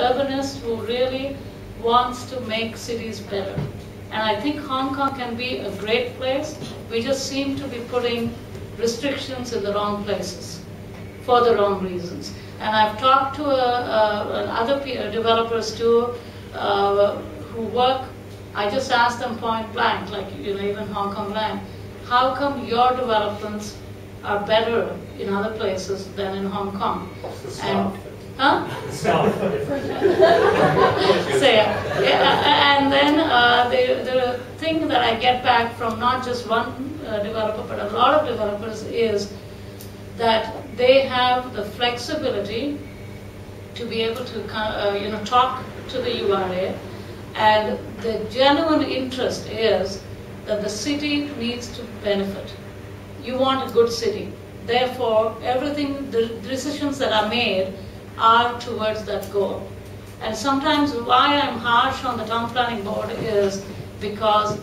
urbanist who really wants to make cities better. And I think Hong Kong can be a great place. We just seem to be putting restrictions in the wrong places for the wrong reasons. And I've talked to other developers too who work. I just asked them point blank, like even Hong Kong Land, how come your developments are better in other places than in Hong Kong? And, huh? So, and then the thing that I get back from not just one developer but a lot of developers is that they have the flexibility to be able to talk to the URA, and the genuine interest is that the city needs to benefit. You want a good city. Therefore, everything, the decisions that are made are towards that goal. And sometimes why I'm harsh on the town planning board is because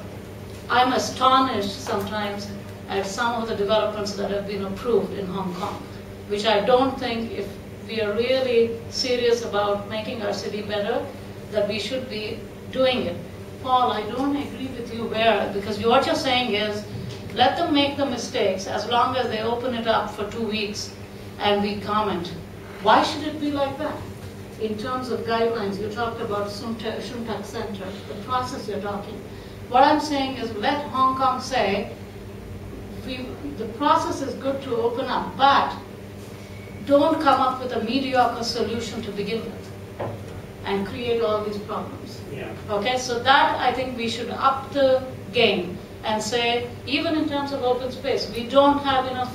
I'm astonished sometimes at some of the developments that have been approved in Hong Kong, which I don't think, if we are really serious about making our city better, that we should be doing it. Paul, I don't agree with you because what you're saying is, let them make the mistakes as long as they open it up for 2 weeks and we comment. Why should it be like that? In terms of guidelines, you talked about Shun Tak Center, the process you're talking. What I'm saying is, let Hong Kong say, the process is good to open up, but don't come up with a mediocre solution to begin with and create all these problems. Yeah. Okay, so that I think we should up the game and say, even in terms of open space, we don't have enough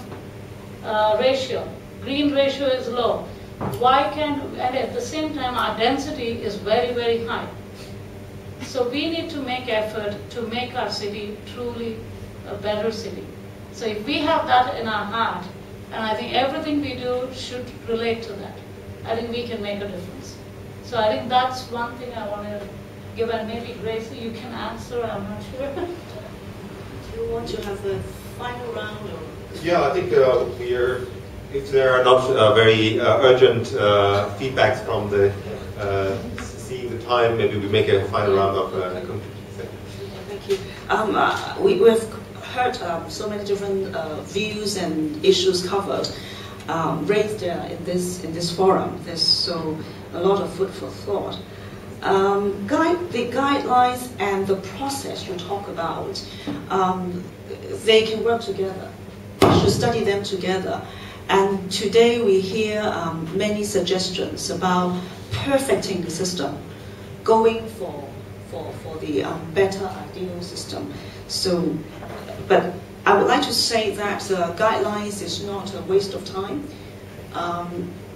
ratio. Green ratio is low. Why can't, and at the same time, our density is very, very high. So we need to make effort to make our city truly a better city. So if we have that in our heart, and I think everything we do should relate to that, I think we can make a difference. So I think that's one thing I want to give, and maybe Gracie, you can answer, I'm not sure. Do you want to have a final round? Or? Yeah, I think if there are not very urgent feedbacks from the seeing the time, maybe we make a final round of Thank you. We've heard so many different views and issues covered, raised in this forum. There's so a lot of food for thought. The guidelines and the process you talk about, they can work together. We should study them together. And today we hear many suggestions about perfecting the system, going for the better ideal system. So, but I would like to say that guidelines is not a waste of time.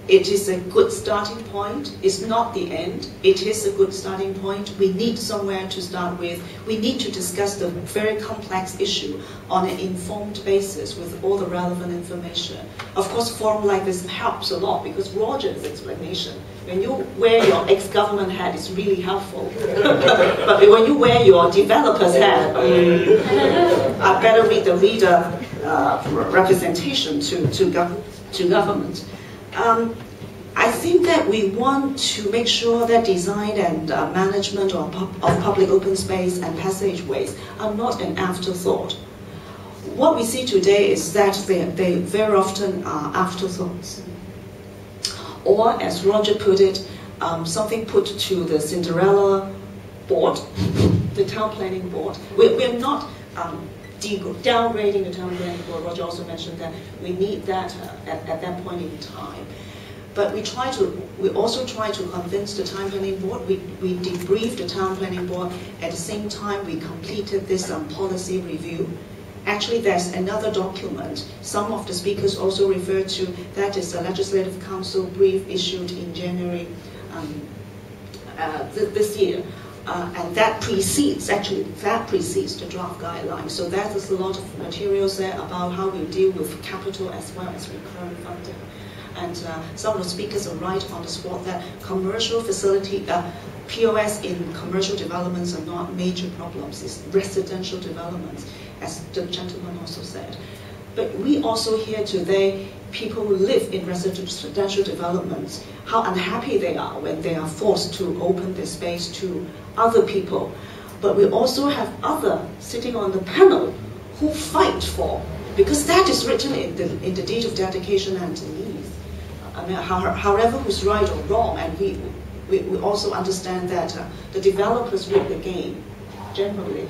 It is a good starting point. It's not the end. It is a good starting point. We need somewhere to start with. We need to discuss the very complex issue on an informed basis with all the relevant information. Of course, forum like this helps a lot because Roger's explanation, when you wear your ex-government hat, is really helpful. But when you wear your developer's hat, I better read the reader representation to government. I think that we want to make sure that design and management of public open space and passageways are not an afterthought. What we see today is that they very often are afterthoughts. Or, as Roger put it, something put to the Cinderella board, the town planning board. We're not downgrading the town planning board. Roger also mentioned that we need that at that point in time. But we also try to convince the town planning board. We debriefed the town planning board. At the same time, we completed this policy review. Actually, there's another document. Some of the speakers also referred to, that is a Legislative Council brief issued in January this year. And that precedes the draft guidelines. So that is a lot of materials there about how we deal with capital as well as recurrent funding. And some of the speakers are right on the spot that commercial facility, POS in commercial developments are not major problems. It's residential developments, as the gentleman also said. But we also hear today people who live in residential developments, how unhappy they are when they are forced to open their space to other people. But we also have others sitting on the panel who fight for, because that is written in the deed of dedication and lease. I mean, however who's right or wrong, and we also understand that the developers win the game, generally.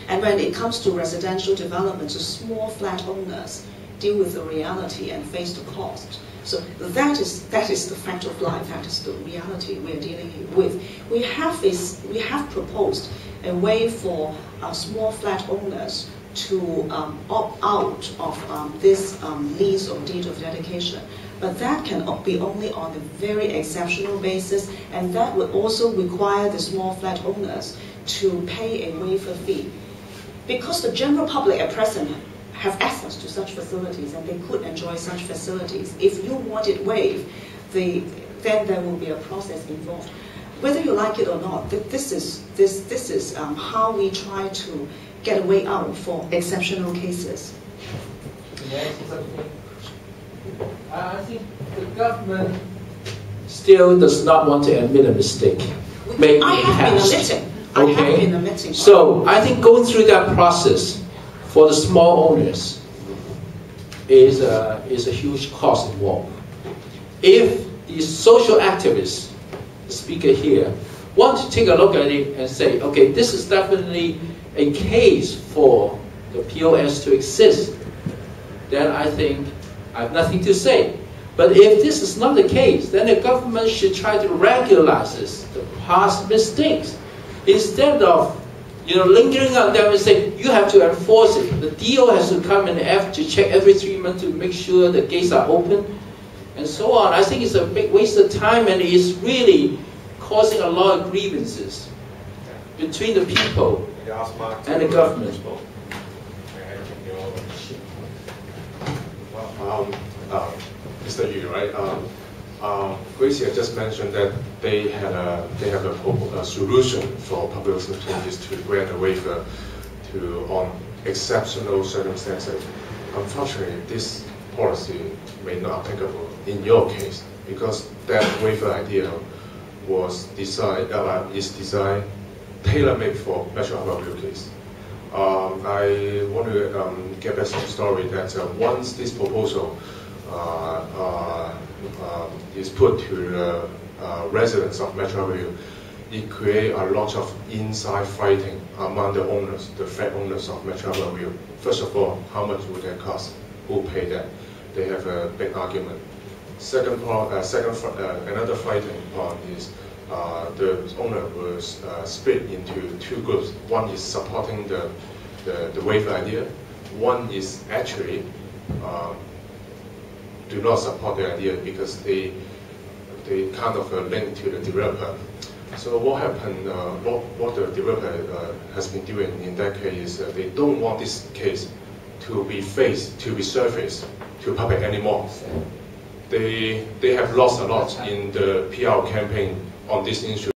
And when it comes to residential development, the small flat owners deal with the reality and face the cost. So that is the fact of life. That is the reality we are dealing with. We have proposed a way for small flat owners to opt out of this lease or deed of dedication. But that can be only on a very exceptional basis, and that would also require the small flat owners to pay a waiver fee. Because the general public at present have access to such facilities, and they could enjoy such facilities. If you want it waived, then there will be a process involved. Whether you like it or not, this is how we try to get a way out for exceptional cases. I think the government still does not want to admit a mistake. I have been admitting. So I think going through that process for the small owners is a huge cost involved. If the social activists, the speaker here, want to take a look at it and say, okay, this is definitely a case for the POS to exist, then I think I have nothing to say. But if this is not the case, then the government should try to regularize the past mistakes, instead of lingering on them and say, you have to enforce it. The DO has to come and have to check every 3 months to make sure the gates are open, and so on. I think it's a big waste of time, and it's really causing a lot of grievances between the people and the government. Mr. Yu, right? Gracie just mentioned that they have a solution for public changes to grant a waiver on exceptional circumstances. Unfortunately, this policy may not be applicable in your case, because that waiver idea is designed tailor-made for Metro Harbour case. I want to get back to the story that once this proposal is put to the residents of Metro Harbour, it creates a lot of inside fighting among the owners, the flat owners of Metro Harbour. First of all, how much would that cost? Who pay that? They have a big argument. Another fighting point is the owner was split into two groups. One is supporting the waiver idea. One is actually do not support the idea because they kind of link to the developer. So what happened? What the developer has been doing in that case is they don't want this case to be surfaced to public anymore. They have lost a lot in the PR campaign on this issue.